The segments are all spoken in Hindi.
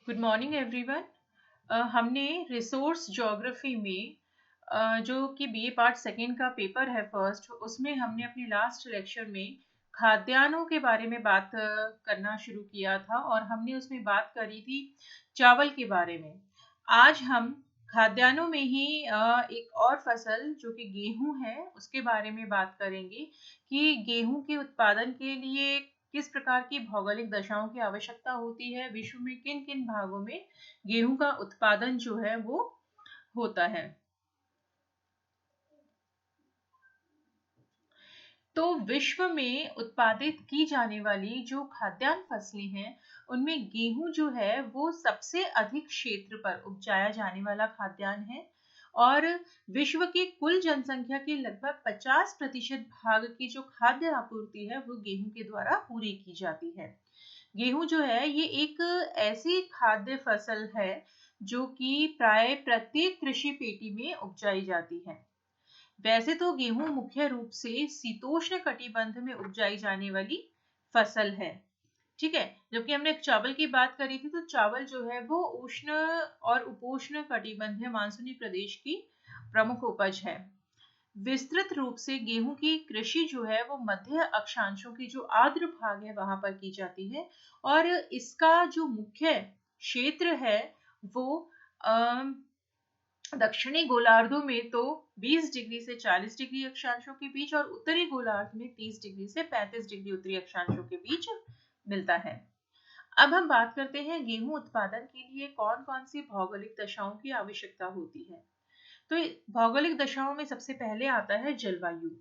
Good morning everyone. हमने रिसोर्स ज्योग्राफी में जो कि बीए पार्ट सेकंड का पेपर है फर्स्ट, उसमें हमने अपनी लास्ट लेक्चर में खाद्यान्नों के बारे में बात करना शुरू किया था और हमने उसमें बात करी थी चावल के बारे में। आज हम खाद्यान्नों में ही एक और फसल जो कि गेहूं है उसके बारे में बात करेंगे कि गेहूं के उत्पादन के लिए किस प्रकार की भौगोलिक दशाओं की आवश्यकता होती है, विश्व में किन किन भागों में गेहूं का उत्पादन जो है वो होता है। तो विश्व में उत्पादित की जाने वाली जो खाद्यान्न फसलें हैं, उनमें गेहूं जो है वो सबसे अधिक क्षेत्र पर उपजाया जाने वाला खाद्यान्न है और विश्व की कुल जनसंख्या के लगभग 50% भाग की जो खाद्य आपूर्ति है वो गेहूं के द्वारा पूरी की जाती है। गेहूं जो है ये एक ऐसी खाद्य फसल है जो कि प्राय प्रत्येक कृषि पेटी में उपजाई जाती है। वैसे तो गेहूं मुख्य रूप से शीतोष्ण कटिबंध में उपजाई जाने वाली फसल है, ठीक है। जबकि हमने चावल की बात करी थी, तो चावल जो है वो उष्ण और उपोष्ण कटिबंधीय मानसूनी प्रदेश की प्रमुख उपज है। विस्तृत रूप से गेहूं की कृषि जो है वो मध्य अक्षांशों की जो आर्द्र भाग है वहां पर की जाती है और इसका जो मुख्य क्षेत्र है वो दक्षिणी गोलार्धों में तो 20 डिग्री से 40 डिग्री अक्षांशों के बीच और उत्तरी गोलार्ध में 30 डिग्री से 35 डिग्री उत्तरी अक्षांशों के बीच मिलता है। अब हम बात करते हैं गेहूं उत्पादन के लिए कौन कौन सी भौगोलिक दशाओं की आवश्यकता होती है। तो भौगोलिक दशाओं में सबसे पहले आता है जलवायु।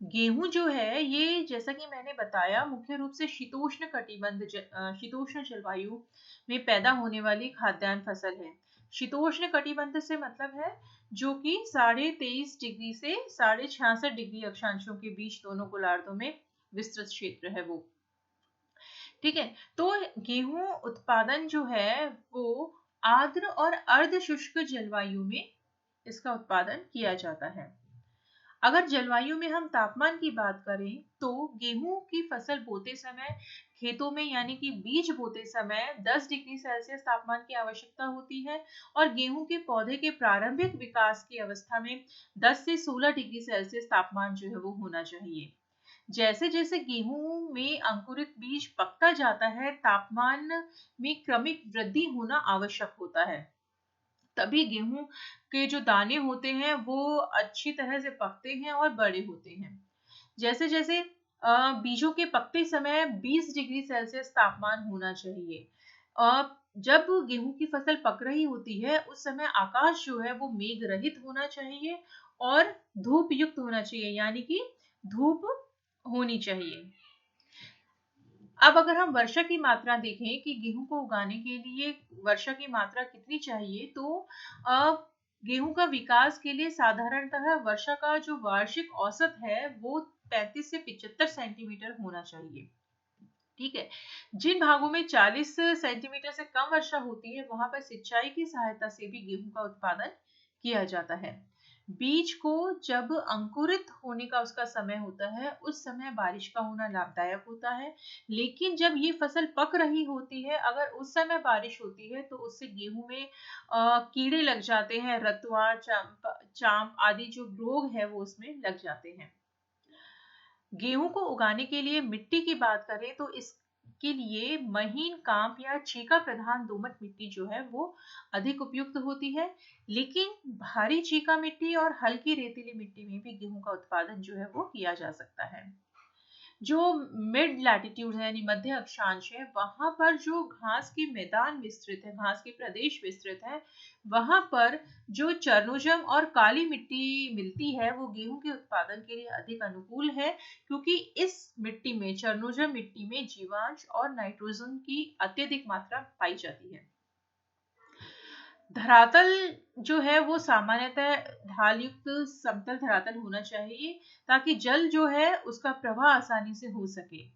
गेहूं जो है ये, जैसा कि मैंने बताया, मुख्य रूप से शीतोष्ण जलवायु में पैदा होने वाली खाद्यान्न फसल है। शीतोष्ण कटिबंध से मतलब है जो कि 23.5 डिग्री से 66.5 डिग्री अक्षांशों के बीच दोनों गोलार्धों में विस्तृत क्षेत्र है वो, ठीक है। तो गेहूं उत्पादन जो है वो आर्द्र और अर्ध शुष्क जलवायु में इसका उत्पादन किया जाता है। अगर जलवायु में हम तापमान की बात करें तो गेहूं की फसल बोते समय खेतों में यानी कि बीज बोते समय 10 डिग्री सेल्सियस तापमान की आवश्यकता होती है और गेहूं के पौधे के प्रारंभिक विकास की अवस्था में 10 से 16 डिग्री सेल्सियस तापमान जो है वो होना चाहिए। जैसे जैसे गेहूं में अंकुरित बीज पकता जाता है, तापमान में क्रमिक वृद्धि होना आवश्यक होता है, तभी गेहूं के जो दाने होते हैं वो अच्छी तरह से पकते हैं और बड़े होते हैं। जैसे जैसे बीजों के पकते समय 20 डिग्री सेल्सियस तापमान होना चाहिए। जब गेहूं की फसल पक रही होती है उस समय आकाश जो है वो मेघ रहित होना चाहिए और धूप युक्त होना चाहिए, यानी कि धूप होनी चाहिए। अब अगर हम वर्षा की मात्रा देखें कि गेहूं को उगाने के लिए वर्षा की मात्रा कितनी चाहिए, तो अ, गेहूं का विकास के लिए साधारणतः वर्षा का जो वार्षिक औसत है वो 35 से 75 सेंटीमीटर होना चाहिए, ठीक है। जिन भागों में 40 सेंटीमीटर से कम वर्षा होती है वहां पर सिंचाई की सहायता से भी गेहूं का उत्पादन किया जाता है। बीज को जब अंकुरित होने का उसका समय होता है उस समय बारिश का होना लाभदायक होता है, लेकिन जब ये फसल पक रही होती है अगर उस समय बारिश होती है तो उससे गेहूं में कीड़े लग जाते हैं, रतुआ चाम आदि जो रोग है वो उसमें लग जाते हैं। गेहूं को उगाने के लिए मिट्टी की बात करें तो इसके लिए महीन कांप या छीका प्रधान दोमट मिट्टी जो है वो अधिक उपयुक्त होती है, लेकिन भारी छीका मिट्टी और हल्की रेतीली मिट्टी में भी गेहूं का उत्पादन जो है वो किया जा सकता है। जो मिड लैटिट्यूड है यानी मध्य अक्षांश है वहां पर जो घास के मैदान विस्तृत है, घास के प्रदेश विस्तृत है, वहां पर जो चरनोजम और काली मिट्टी मिलती है वो गेहूं के उत्पादन के लिए अधिक अनुकूल है, क्योंकि इस मिट्टी में, चरनोजम मिट्टी में, जीवांश और नाइट्रोजन की अत्यधिक मात्रा पाई जाती है। धरातल जो है वो सामान्यतः ढाल युक्त समतल धरातल होना चाहिए ताकि जल जो है उसका प्रवाह आसानी से हो सके।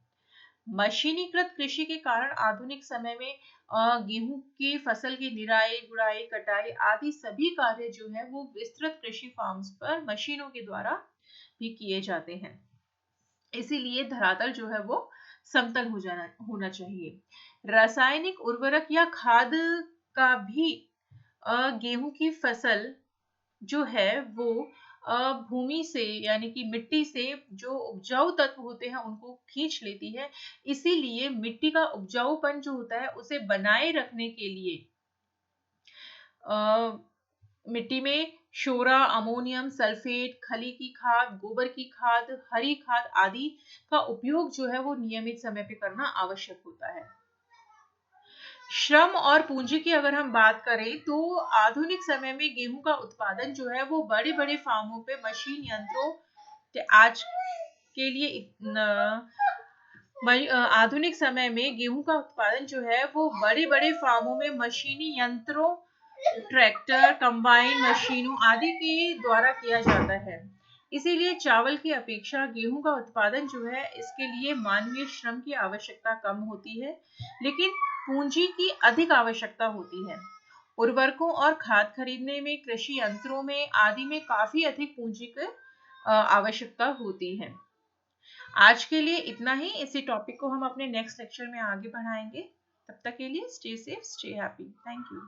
मशीनीकृत कृषि के कारण आधुनिक समय में गेहूं की फसल की निराई, गुड़ाई, कटाई आदि सभी कार्य जो है वो विस्तृत कृषि फार्म्स पर मशीनों के द्वारा भी किए जाते हैं। इसीलिए धरातल जो है वो समतल होना चाहिए। रासायनिक उर्वरक या खाद का भी गेहूं की फसल जो है वो भूमि से यानी कि मिट्टी से जो उपजाऊ तत्व होते हैं उनको खींच लेती है। इसीलिए मिट्टी का उपजाऊपन जो होता है उसे बनाए रखने के लिए अ, मिट्टी में शोरा, अमोनियम सल्फेट, खली की खाद, गोबर की खाद, हरी खाद आदि का उपयोग जो है वो नियमित समय पे करना आवश्यक होता है। श्रम और पूंजी की अगर हम बात करें तो आधुनिक समय में गेहूं का उत्पादन जो है वो बड़े बड़े फार्मों पे मशीन यंत्रों आज के लिए आधुनिक समय में गेहूं का उत्पादन जो है वो बड़े बड़े फार्मों में मशीनी यंत्रों, ट्रैक्टर, कंबाइन मशीनों आदि के द्वारा किया जाता है। इसीलिए चावल की अपेक्षा गेहूं का उत्पादन जो है इसके लिए मानवीय श्रम की आवश्यकता कम होती है, लेकिन पूंजी की अधिक आवश्यकता होती है। उर्वरकों और खाद खरीदने में, कृषि यंत्रों में आदि में काफी अधिक पूंजी की आवश्यकता होती है। आज के लिए इतना ही। इसी टॉपिक को हम अपने नेक्स्ट लेक्चर में आगे बढ़ाएंगे। तब तक के लिए stay safe, stay happy. Thank you.